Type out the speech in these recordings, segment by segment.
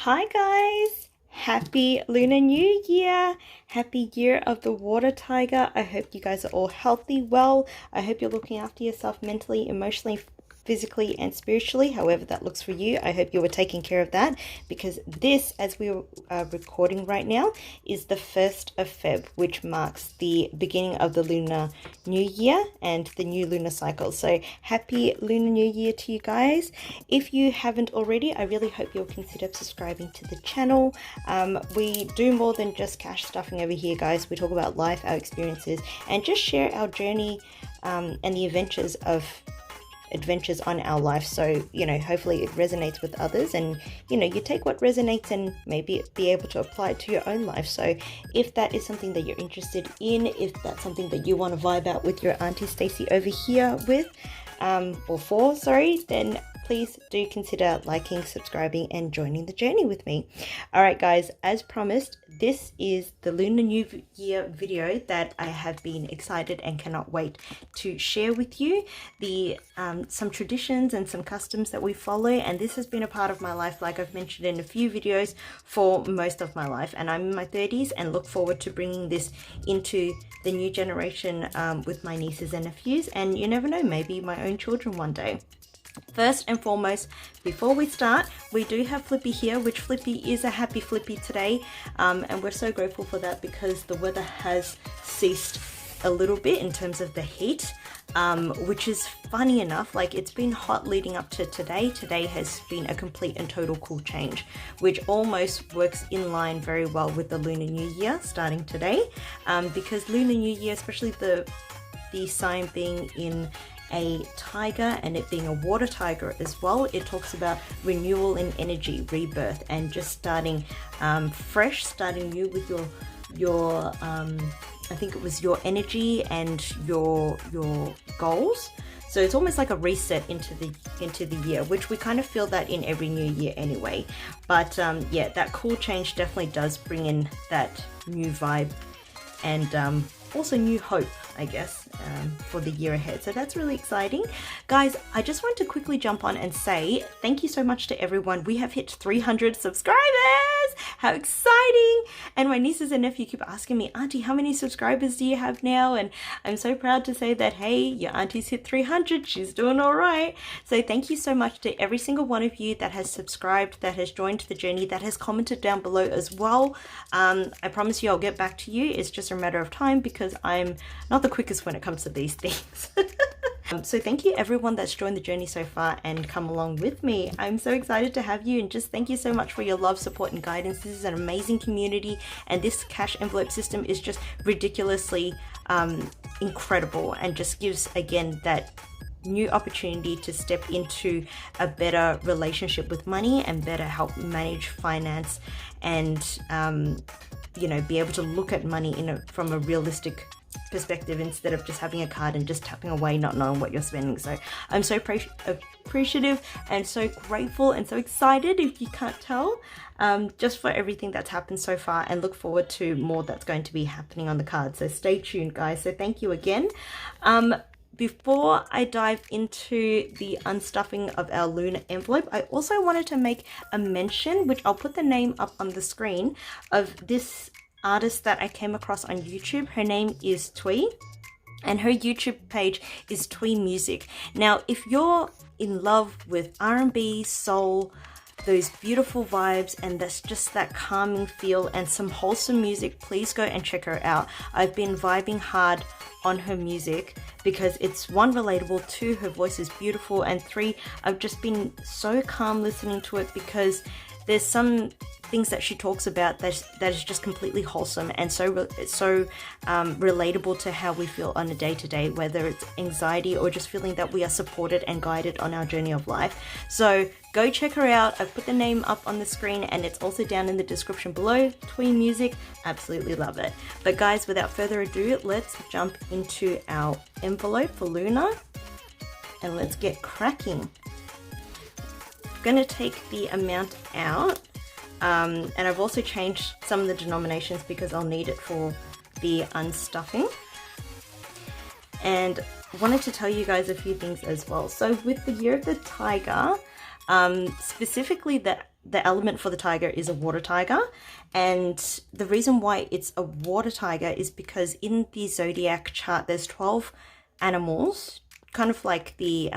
Hi guys! Happy Lunar New Year! Happy Year of the Water Tiger. I hope you guys are all healthy, well. I hope you're looking after yourself mentally, emotionally, physically, and spiritually, however that looks for you. I hope you were taking care of that, because this, as we are recording right now, is the 1st of Feb, which marks the beginning of the Lunar New Year and the new lunar cycle. So happy Lunar New Year to you guys. If you haven't already, I really hope you'll consider subscribing to the channel. We do more than just cash stuffing over here, guys. We talk about life, our experiences, and just share our journey and the adventures on our life. So, you know, hopefully it resonates with others, and you take what resonates and maybe be able to apply it to your own life. So if that is something that you're interested in, if that's something that you want to vibe out with your Aunty Stacey over here with, then please do consider liking, subscribing, and joining the journey with me. All right, guys, as promised, this is the Lunar New Year video that I have been excited and cannot wait to share with you. Some traditions and some customs that we follow, and this has been a part of my life, like I've mentioned in a few videos, for most of my life. And I'm in my 30s and look forward to bringing this into the new generation with my nieces and nephews, and you never know, maybe my own children one day. First and foremost, before we start, we do have Flippy here, which Flippy is a happy Flippy today, and we're so grateful for that because the weather has ceased a little bit in terms of the heat, which is funny enough, like it's been hot leading up to today. Today has been a complete and total cool change, which almost works in line very well with the Lunar New Year starting today, because Lunar New Year, especially the sign being in a tiger and it being a water tiger as well, it talks about renewal in energy, rebirth, and just starting fresh, starting new with your I think it was your energy and your goals. So it's almost like a reset into the year, which we kind of feel that in every new year anyway. But yeah, that cool change definitely does bring in that new vibe and also new hope, I guess, for the year ahead. So that's really exciting. Guys, I just want to quickly jump on and say thank you so much to everyone. We have hit 300 subscribers. How exciting! And my nieces and nephew keep asking me, Auntie, how many subscribers do you have now? And I'm so proud to say that, hey, your auntie's hit 300. She's doing all right. So thank you so much to every single one of you that has subscribed, that has joined the journey, that has commented down below as well. I promise you I'll get back to you. It's just a matter of time because I'm not the quickest when it comes to these things. So thank you everyone that's joined the journey so far and come along with me. I'm so excited to have you, and just thank you so much for your love, support, and guidance. This is an amazing community, and this cash envelope system is just ridiculously incredible, and just gives again that new opportunity to step into a better relationship with money and better help manage finance, and be able to look at money from a realistic perspective instead of just having a card and just tapping away, not knowing what you're spending. So I'm so appreciative and so grateful and so excited, if you can't tell, just for everything that's happened so far, and look forward to more that's going to be happening on the card. So stay tuned, guys. So thank you again. Before I dive into the unstuffing of our lunar envelope, I also wanted to make a mention, which I'll put the name up on the screen, of this artist that I came across on YouTube. Her name is Thuy, and her YouTube page is Thuymusic. Now, if you're in love with R&B, soul, those beautiful vibes, and that's just that calming feel and some wholesome music, please go and check her out. I've been vibing hard on her music because it's, one, relatable, two, her voice is beautiful, and three, I've just been so calm listening to it because there's some things that she talks about that is just completely wholesome and so relatable to how we feel on a day-to-day, whether it's anxiety or just feeling that we are supported and guided on our journey of life. So go check her out. I've put the name up on the screen and it's also down in the description below. Thuymusic, absolutely love it. But guys, without further ado, let's jump into our envelope for Luna and let's get cracking. I'm going to take the amount out, and I've also changed some of the denominations because I'll need it for the unstuffing. And wanted to tell you guys a few things as well. So with the Year of the Tiger, specifically the element for the tiger is a water tiger. And the reason why it's a water tiger is because in the zodiac chart, there's 12 animals, kind of like the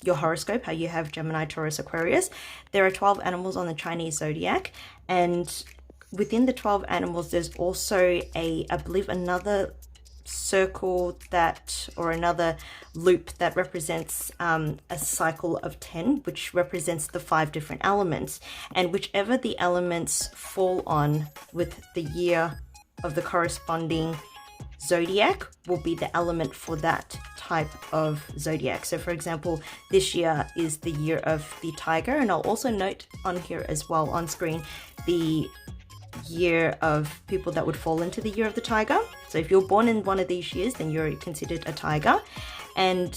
your horoscope, how you have Gemini, Taurus, Aquarius. There are 12 animals on the Chinese zodiac, and within the 12 animals, there's also I believe another circle that, or another loop that represents a cycle of 10, which represents the 5 different elements, and whichever the elements fall on with the year of the corresponding zodiac will be the element for that type of zodiac. So for example, this year is the year of the tiger, and I'll also note on here as well on screen the year of people that would fall into the year of the tiger. So if you're born in one of these years, then you're considered a tiger, and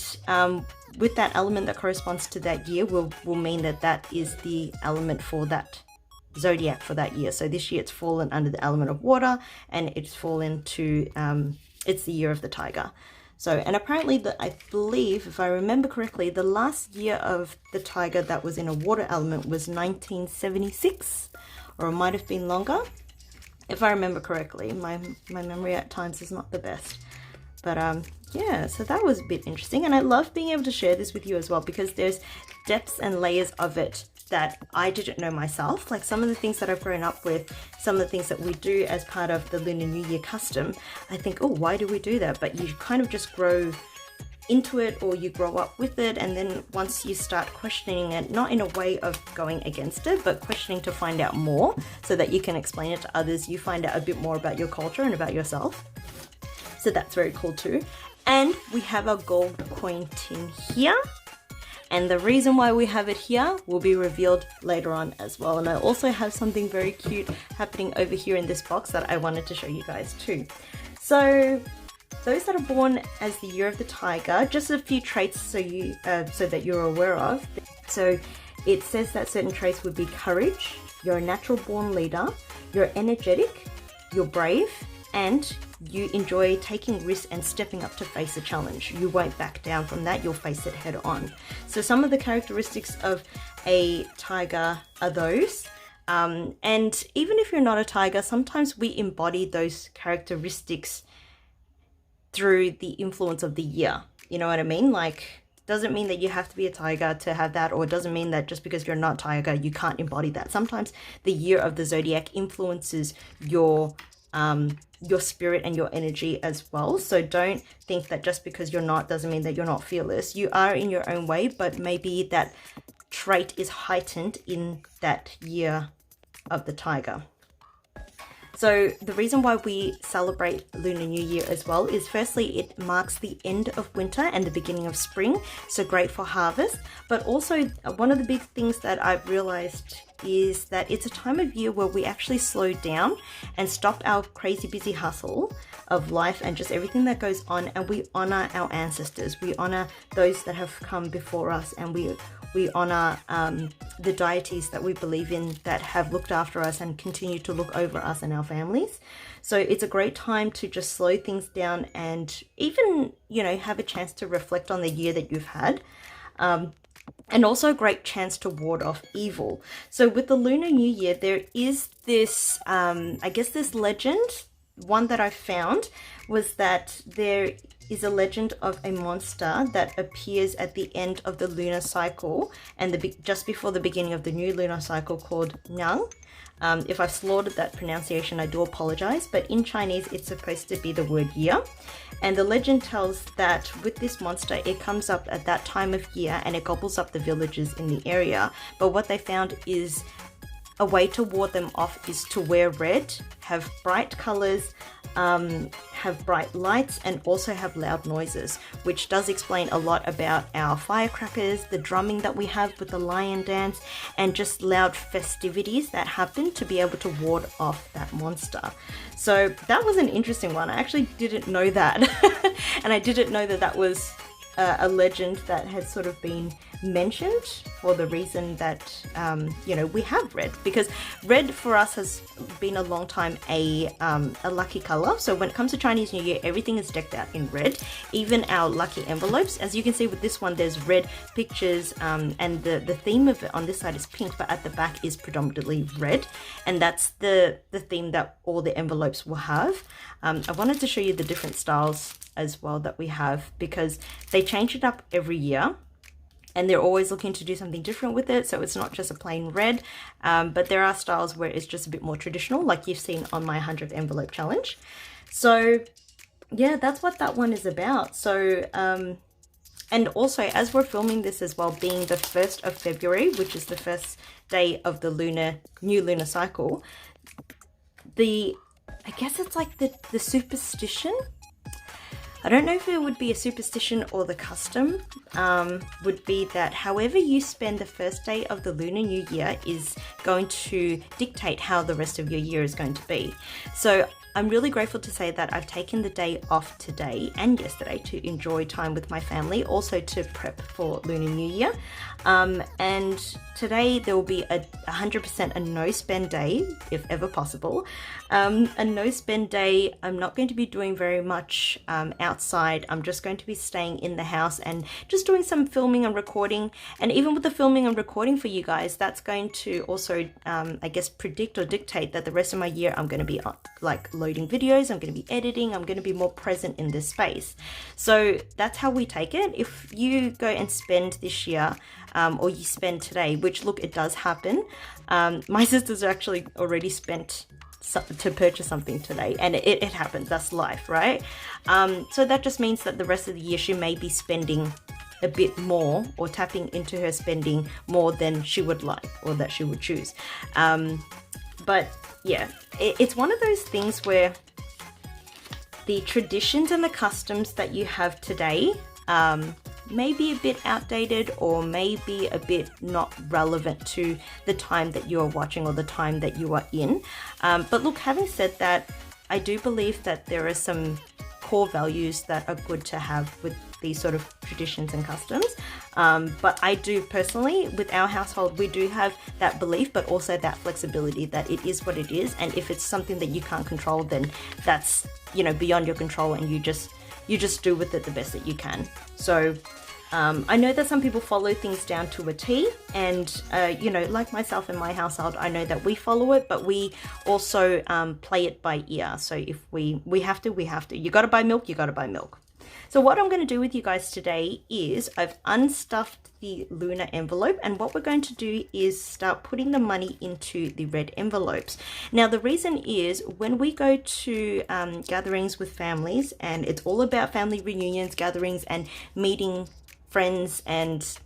with that element that corresponds to that year will mean that that is the element for that zodiac for that year. So this year it's fallen under the element of water, and it's fallen to it's the year of the tiger. So, and apparently I believe, if I remember correctly, the last year of the tiger that was in a water element was 1976, or it might have been longer, if I remember correctly. My memory at times is not the best. But yeah, so that was a bit interesting, and I love being able to share this with you as well, because there's depths and layers of it that I didn't know myself. Like some of the things that I've grown up with, some of the things that we do as part of the Lunar New Year custom, I think, oh, why do we do that? But you kind of just grow into it, or you grow up with it, and then once you start questioning it, not in a way of going against it, but questioning to find out more so that you can explain it to others, you find out a bit more about your culture and about yourself. So that's very cool too. And we have a gold coin tin here, and the reason why we have it here will be revealed later on as well. And I also have something very cute happening over here in this box that I wanted to show you guys too. So those that are born as the year of the tiger, just a few traits so that you're aware of. So it says that certain traits would be courage, you're a natural born leader, you're energetic, you're brave, and you enjoy taking risks and stepping up to face a challenge. You won't back down from that, you'll face it head on. So some of the characteristics of a tiger are those. And even if you're not a tiger, sometimes we embody those characteristics through the influence of the year. You know what I mean? Like, doesn't mean that you have to be a tiger to have that, or it doesn't mean that just because you're not a tiger, you can't embody that. Sometimes the year of the zodiac influences your spirit and your energy as well. So don't think that just because you're not doesn't mean that you're not fearless. You are in your own way, but maybe that trait is heightened in that year of the tiger. So the reason why we celebrate Lunar New Year as well is, firstly, it marks the end of winter and the beginning of spring, so great for harvest. But also one of the big things that I've realized is that it's a time of year where we actually slow down and stop our crazy busy hustle of life and just everything that goes on, and we honor our ancestors. We honor those that have come before us, and we honor the deities that we believe in that have looked after us and continue to look over us and our families. So it's a great time to just slow things down and even, you know, have a chance to reflect on the year that you've had. And also a great chance to ward off evil. So with the Lunar New Year, there is this, I guess this legend. One that I found was that there is a legend of a monster that appears at the end of the lunar cycle and just before the beginning of the new lunar cycle, called Nyang. If I've slaughtered that pronunciation, I do apologize, but in Chinese it's supposed to be the word year. And the legend tells that with this monster, it comes up at that time of year and it gobbles up the villages in the area. But what they found is a way to ward them off is to wear red, have bright colors, have bright lights, and also have loud noises, which does explain a lot about our firecrackers, the drumming that we have with the lion dance, and just loud festivities that happen to be able to ward off that monster. So that was an interesting one. I actually didn't know that. And I didn't know that that was a legend that has sort of been mentioned for the reason that you know, we have red, because red for us has been a long time a lucky color. So when it comes to Chinese New Year, everything is decked out in red, even our lucky envelopes. As you can see with this one, there's red pictures, and the theme of it on this side is pink, but at the back is predominantly red, and that's the theme that all the envelopes will have. I wanted to show you the different styles as well that we have, because they change it up every year and they're always looking to do something different with it. So it's not just a plain red, but there are styles where it's just a bit more traditional, like you've seen on my 100th envelope challenge. So yeah, that's what that one is about. So and also, as we're filming this as well, being the 1st of February, which is the first day of the new lunar cycle, I guess it's like the superstition. I don't know if it would be a superstition or the custom, would be that however you spend the first day of the Lunar New Year is going to dictate how the rest of your year is going to be. So I'm really grateful to say that I've taken the day off today and yesterday to enjoy time with my family, also to prep for Lunar New Year. And today there will be a 100% a no spend day, if ever possible. A no spend day. I'm not going to be doing very much outside. I'm just going to be staying in the house and just doing some filming and recording. And even with the filming and recording for you guys, that's going to also, I guess, predict or dictate that the rest of my year I'm going to be like loading videos, I'm going to be editing, I'm going to be more present in this space. So that's how we take it. If you go and spend this year, or you spend today, which look, it does happen. My sisters actually already spent to purchase something today, and it happens. That's life, right? So that just means that the rest of the year she may be spending a bit more, or tapping into her spending more than she would like, or that she would choose. But yeah, it's one of those things where the traditions and the customs that you have today may be a bit outdated, or maybe a bit not relevant to the time that you are watching or the time that you are in. But look, having said that, I do believe that there are some core values that are good to have with these sort of traditions and customs. But I do personally, with our household, we do have that belief, but also that flexibility that it is what it is. And if it's something that you can't control, then that's, you know, beyond your control, and you just do with it the best that you can. So I know that some people follow things down to a T, and you know, like myself and my household, I know that we follow it, but we also play it by ear. So if we have to, we have to. You got to buy milk, you got to buy milk. So what I'm going to do with you guys today is I've unstuffed the lunar envelope, and what we're going to do is start putting the money into the red envelopes. Now the reason is, when we go to gatherings with families, and it's all about family reunions, gatherings, and meeting friends and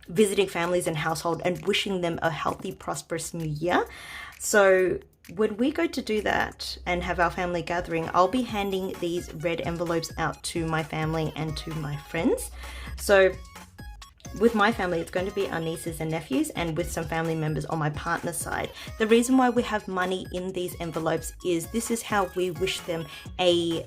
visiting families and household and wishing them a healthy, prosperous new year. So when we go to do that and have our family gathering, I'll be handing these red envelopes out to my family and to my friends. So with my family, it's going to be our nieces and nephews, and with some family members on my partner's side. The reason why we have money in these envelopes is this is how we wish them a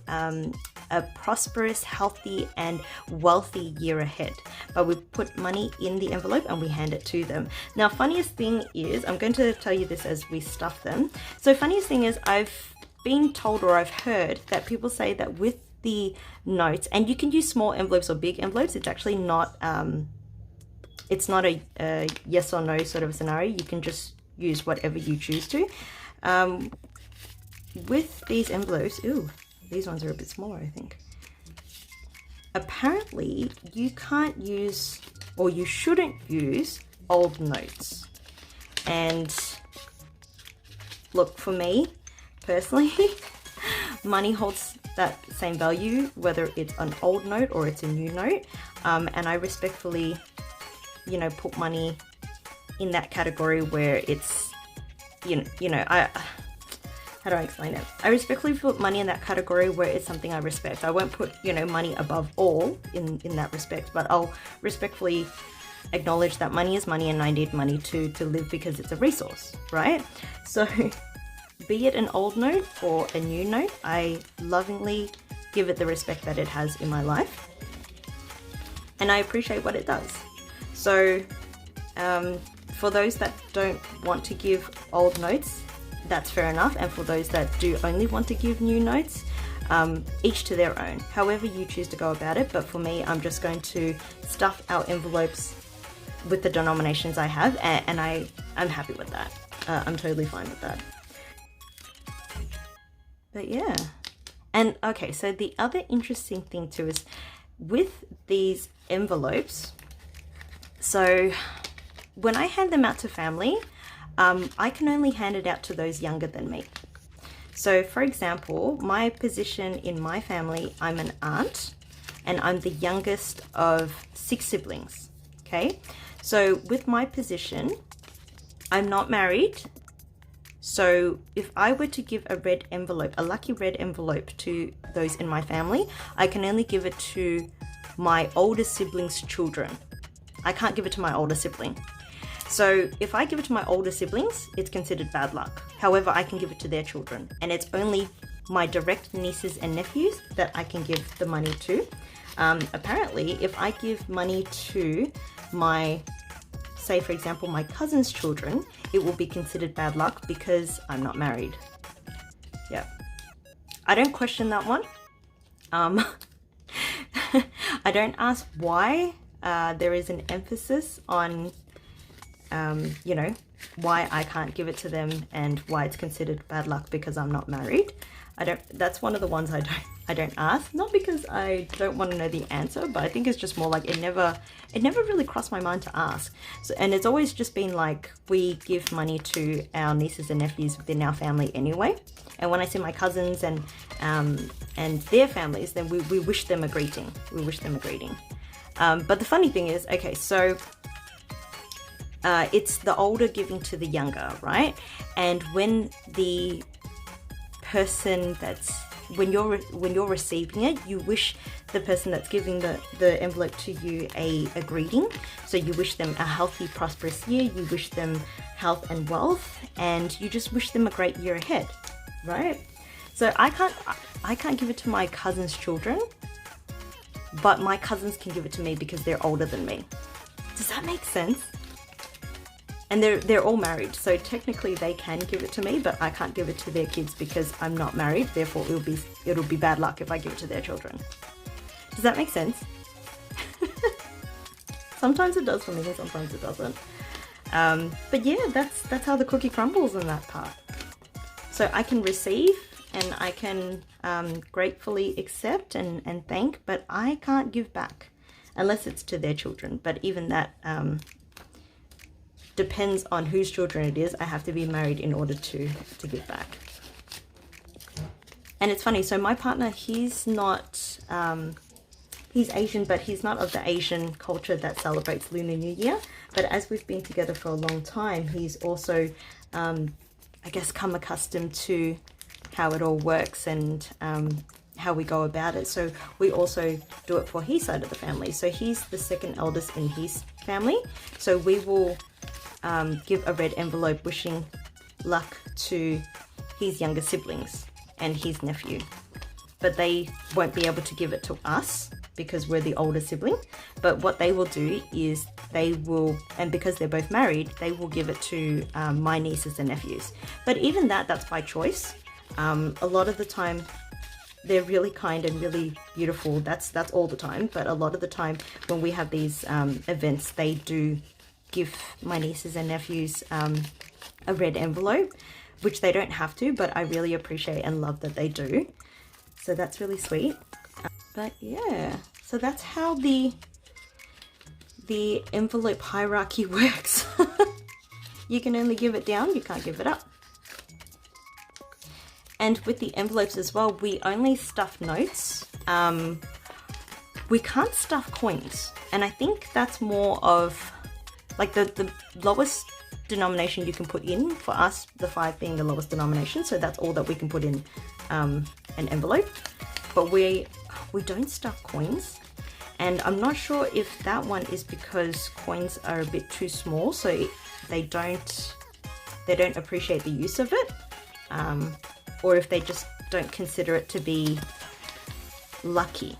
prosperous, healthy, and wealthy year ahead. But we put money in the envelope and we hand it to them. Now, funniest thing is, I'm going to tell you this as we stuff them. So funniest thing is, I've been told, or I've heard, that people say that with the notes, and you can use small envelopes or big envelopes, it's actually not it's not a yes or no sort of scenario. You can just use whatever you choose to. With these envelopes, ooh, these ones are a bit smaller, I think. Apparently, you can't use, or you shouldn't use, old notes. And look, for me, personally, money holds that same value, whether it's an old note or it's a new note. And I respectfully, you know, put money in that category where it's, you know, how do I explain it? I respectfully put money in that category where it's something I respect. I won't put, you know, money above all in that respect, but I'll respectfully acknowledge that money is money, and I need money to live, because it's a resource, right? So be it an old note or a new note, I lovingly give it the respect that it has in my life. and I appreciate what it does. So for those that don't want to give old notes, that's fair enough, and for those that do only want to give new notes, each to their own, however you choose to go about it. But for me, I'm just going to stuff our envelopes with the denominations I have, and I'm happy with that. I'm totally fine with that. But yeah. And okay, so the other interesting thing too is with these envelopes, so when I hand them out to family, I can only hand it out to those younger than me. So for example, my position in my family, I'm an aunt, and I'm the youngest of 6 siblings, okay? So with my position, I'm not married. So if I were to give a red envelope, a lucky red envelope to those in my family, I can only give it to my older siblings' children. I can't give it to my older sibling. So if I give it to my older siblings, it's considered bad luck. However, I can give it to their children, and it's only my direct nieces and nephews that I can give the money to. Apparently, if I give money to my, say for example, my cousin's children, it will be considered bad luck because I'm not married. Yeah. I don't question that one. I don't ask why there is an emphasis on, you know, why I can't give it to them and why it's considered bad luck because I'm not married. That's one of the ones I don't ask, not because I don't want to know the answer, but I think it's just more like it never really crossed my mind to ask. So, and it's always just been like, we give money to our nieces and nephews within our family anyway. And when I see my cousins and their families, then we wish them a greeting. We wish them a greeting. But the funny thing is, okay, so it's the older giving to the younger, right? And when the person when you're receiving it, you wish the person that's giving the envelope to you a greeting. So you wish them a healthy, prosperous year, you wish them health and wealth, and you just wish them a great year ahead, right? So I can't give it to my cousin's children, but my cousins can give it to me because they're older than me. Does that make sense? And they're all married, so technically they can give it to me, but I can't give it to their kids because I'm not married. Therefore, it'll be bad luck if I give it to their children. Does that make sense? Sometimes it does for me, and sometimes it doesn't. But yeah, that's how the cookie crumbles in that part. So I can receive and I can gratefully accept and thank, but I can't give back unless it's to their children. But even that depends on whose children it is. I have to be married in order to give back. And it's funny, so my partner, he's not, he's Asian, but he's not of the Asian culture that celebrates Lunar New Year. But as we've been together for a long time, he's also, I guess, come accustomed to how it all works and how we go about it. So we also do it for his side of the family. So he's the second eldest in his family. So we will give a red envelope wishing luck to his younger siblings and his nephew. But they won't be able to give it to us because we're the older sibling. But what they will do is they will, and because they're both married, they will give it to my nieces and nephews. But even that's by choice. A lot of the time they're really kind and really beautiful. That's all the time. But a lot of the time when we have these events, they do give my nieces and nephews a red envelope, which they don't have to, but I really appreciate and love that they do. So that's really sweet. But yeah, so that's how the envelope hierarchy works. You can only give it down, you can't give it up. And with the envelopes as well, we only stuff notes. We can't stuff coins. And I think that's more of like the lowest denomination you can put in, for us, the 5 being the lowest denomination. So that's all that we can put in an envelope. But we don't stuff coins. And I'm not sure if that one is because coins are a bit too small, so they don't appreciate the use of it. Or if they just don't consider it to be lucky.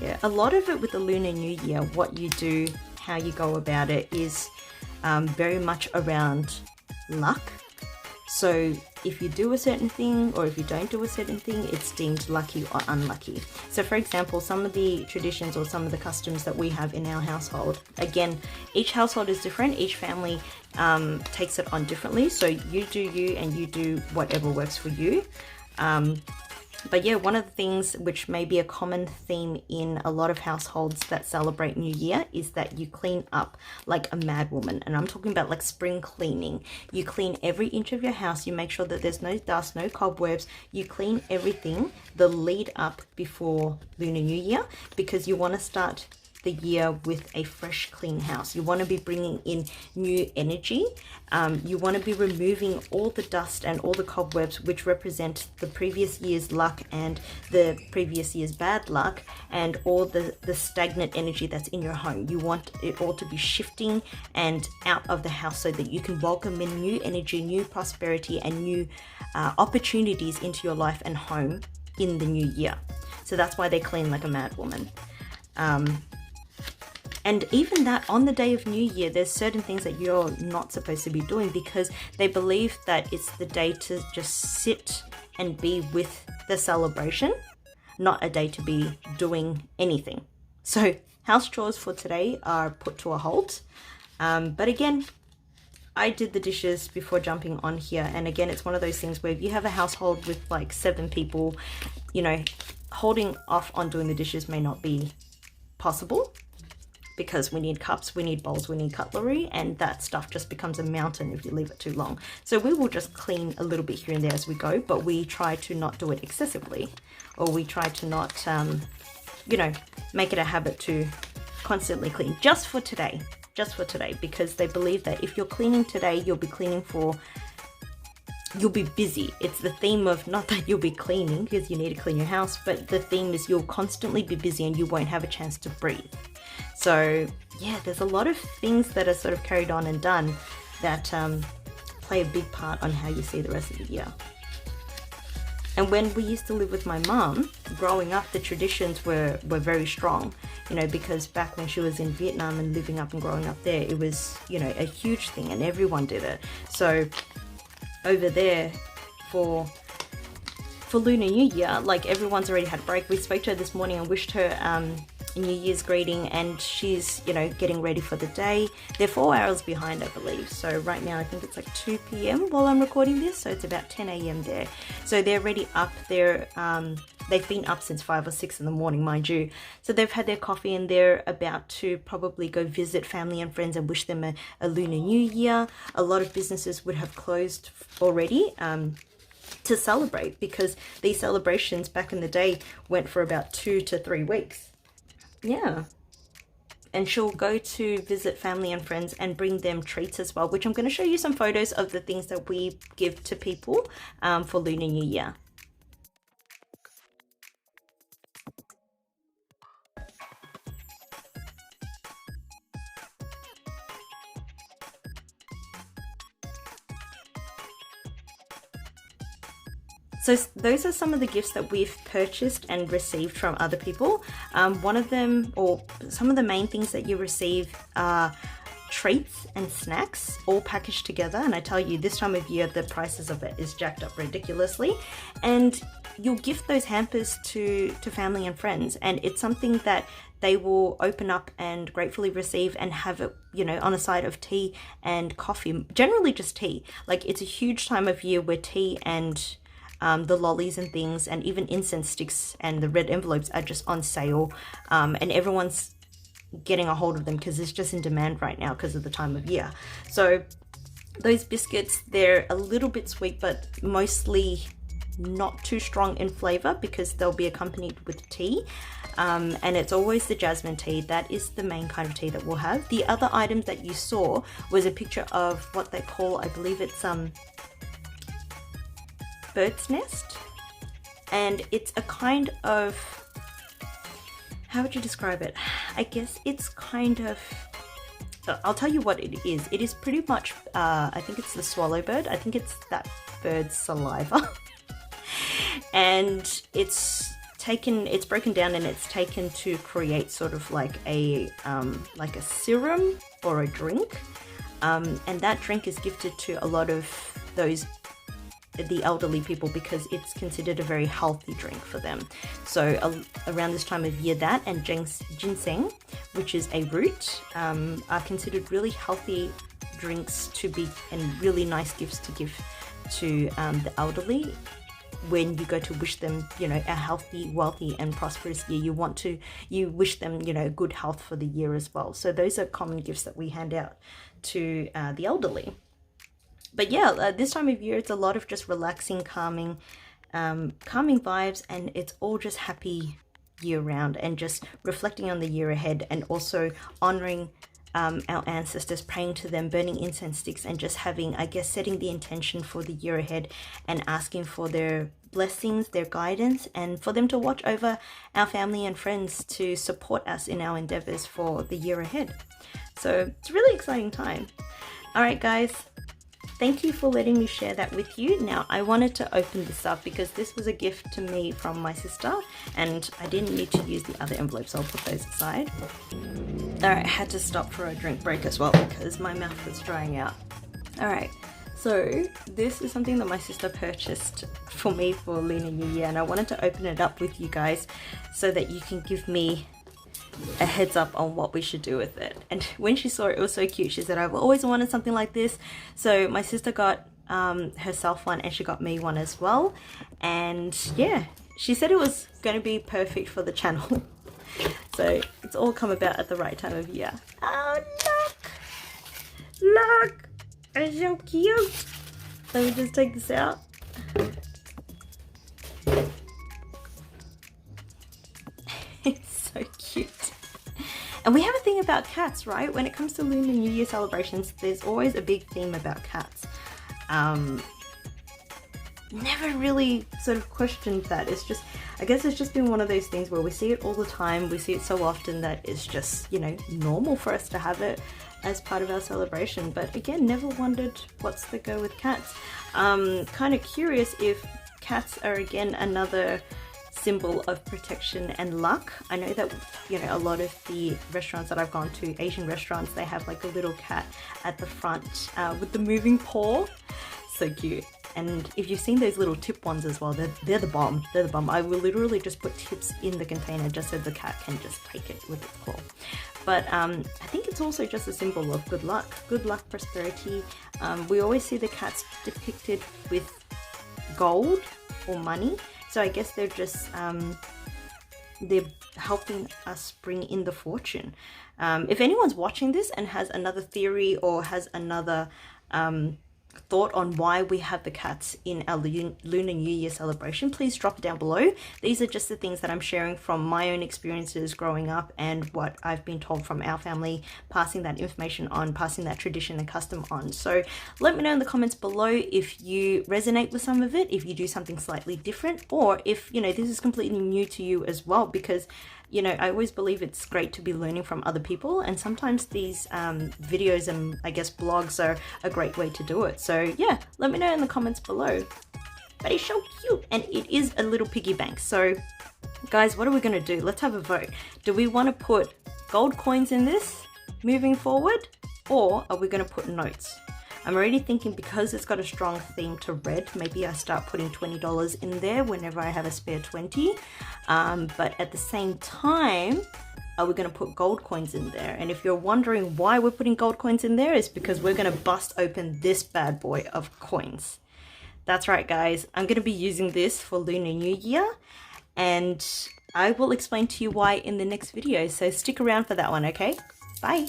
Yeah, a lot of it with the Lunar New Year, what you do, how you go about it is very much around luck. So if you do a certain thing or if you don't do a certain thing, it's deemed lucky or unlucky. So for example, some of the traditions or some of the customs that we have in our household, again, each household is different. Each family takes it on differently. So you do you and you do whatever works for you. But yeah, one of the things which may be a common theme in a lot of households that celebrate New Year is that you clean up like a mad woman. And I'm talking about like spring cleaning. You clean every inch of your house. You make sure that there's no dust, no cobwebs. You clean everything the lead up before Lunar New Year, because you want to start the year with a fresh, clean house. You want to be bringing in new energy. You want to be removing all the dust and all the cobwebs which represent the previous year's luck and the previous year's bad luck and all the stagnant energy that's in your home. You want it all to be shifting and out of the house so that you can welcome in new energy, new prosperity, and new opportunities into your life and home in the new year. So that's why they clean like a mad woman. And even that, on the day of New Year, there's certain things that you're not supposed to be doing because they believe that it's the day to just sit and be with the celebration, not a day to be doing anything. So house chores for today are put to a halt. But again, I did the dishes before jumping on here. And again, it's one of those things where if you have a household with like 7 people, you know, holding off on doing the dishes may not be possible, because we need cups, we need bowls, we need cutlery, and that stuff just becomes a mountain if you leave it too long. So we will just clean a little bit here and there as we go, but we try to not do it excessively, or we try to not, you know, make it a habit to constantly clean just for today, because they believe that if you're cleaning today, you'll be cleaning for, you'll be busy. It's the theme of, not that you'll be cleaning because you need to clean your house, but the theme is you'll constantly be busy and you won't have a chance to breathe. So yeah, there's a lot of things that are sort of carried on and done that play a big part on how you see the rest of the year. And when we used to live with my mum, growing up, the traditions were very strong, you know, because back when she was in Vietnam and living up and growing up there, it was, you know, a huge thing and everyone did it. So over there for Lunar New Year, like everyone's already had a break. We spoke to her this morning and wished her a New Year's greeting, and she's, you know, getting ready for the day. They're 4 hours behind, I believe. So right now, I think it's like 2 p.m. while I'm recording this. So it's about 10 a.m. there. So they're already up. They've been up since 5 or 6 in the morning, mind you. So they've had their coffee and they're about to probably go visit family and friends and wish them a Lunar New Year. A lot of businesses would have closed already to celebrate, because these celebrations back in the day went for about 2 to 3 weeks. Yeah. And she'll go to visit family and friends and bring them treats as well, which I'm going to show you some photos of the things that we give to people for Lunar New Year. So those are some of the gifts that we've purchased and received from other people. One of them, or some of the main things that you receive are treats and snacks all packaged together. And I tell you, this time of year, the prices of it is jacked up ridiculously. And you'll gift those hampers to family and friends. And it's something that they will open up and gratefully receive and have it, you know, on a side of tea and coffee, generally just tea. Like, it's a huge time of year where tea and the lollies and things, and even incense sticks and the red envelopes are just on sale, and everyone's getting a hold of them because it's just in demand right now because of the time of year. So those biscuits, they're a little bit sweet, but mostly not too strong in flavor because they'll be accompanied with tea, and it's always the jasmine tea. That is the main kind of tea that we'll have. The other items that you saw was a picture of what they call, I believe it's bird's nest, and it's a kind of, how would you describe it? I guess it's kind of, I'll tell you what it is. It is pretty much, I think it's the swallow bird. I think it's that bird's saliva. And it's it's broken down and it's taken to create sort of like a serum or a drink. And that drink is gifted to a lot of the elderly people because it's considered a very healthy drink for them. So around this time of year, that and ginseng, which is a root, are considered really healthy drinks to be, and really nice gifts to give to the elderly. When you go to wish them, you know, a healthy, wealthy and prosperous year, you wish them, you know, good health for the year as well. So those are common gifts that we hand out to the elderly. But yeah, this time of year, it's a lot of just relaxing, calming vibes, and it's all just happy year round and just reflecting on the year ahead, and also honoring our ancestors, praying to them, burning incense sticks, and just having, I guess, setting the intention for the year ahead and asking for their blessings, their guidance, and for them to watch over our family and friends to support us in our endeavors for the year ahead. So it's a really exciting time. All right, guys. Thank you for letting me share that with you. Now, I wanted to open this up because this was a gift to me from my sister, and I didn't need to use the other envelopes, so I'll put those aside. Alright, I had to stop for a drink break as well because my mouth was drying out. Alright, so this is something that my sister purchased for me for Lunar New Year, and I wanted to open it up with you guys so that you can give me a heads up on what we should do with it. And when she saw it, it was so cute. She said, I've always wanted something like this. So my sister got herself one, and she got me one as well. And yeah, she said it was going to be perfect for the channel. So it's all come about at the right time of year. Oh, look, it's so cute. Let me just take this out. It's so cute. And we have a thing about cats, right? When it comes to Lunar New Year celebrations, there's always a big theme about cats. Never really sort of questioned that. It's just, I guess it's just been one of those things where we see it all the time. We see it so often that it's just, you know, normal for us to have it as part of our celebration. But again, never wondered what's the go with cats. Kind of curious if cats are again another symbol of protection and luck. I know that, you know, a lot of the restaurants that I've gone to, Asian restaurants, they have like a little cat at the front with the moving paw. So cute. And if you've seen those little tip ones as well, they're the bomb. They're the bomb. I will literally just put tips in the container just so the cat can just take it with its claw. But I think it's also just a symbol of good luck, prosperity. We always see the cats depicted with gold or money. So I guess they're just, they're helping us bring in the fortune. If anyone's watching this and has another theory or has another thought on why we have the cats in our Lunar New Year celebration, please drop it down below. These are just the things that I'm sharing from my own experiences growing up and what I've been told from our family, passing that information on, passing that tradition and custom on. So let me know in the comments below if you resonate with some of it, if you do something slightly different, or if, you know, this is completely new to you as well, because, you know, I always believe it's great to be learning from other people, and sometimes these videos and I guess blogs are a great way to do it. So yeah, let me know in the comments below. But it's so cute, and it is a little piggy bank. So guys, what are we going to do? Let's have a vote. Do we want to put gold coins in this moving forward, or are we going to put notes? I'm already thinking, because it's got a strong theme to red, maybe I start putting $20 in there whenever I have a spare 20. But at the same time, are we going to put gold coins in there? And if you're wondering why we're putting gold coins in there, it's because we're going to bust open this bad boy of coins. That's right, guys. I'm going to be using this for Lunar New Year, and I will explain to you why in the next video. So stick around for that one, okay? Bye.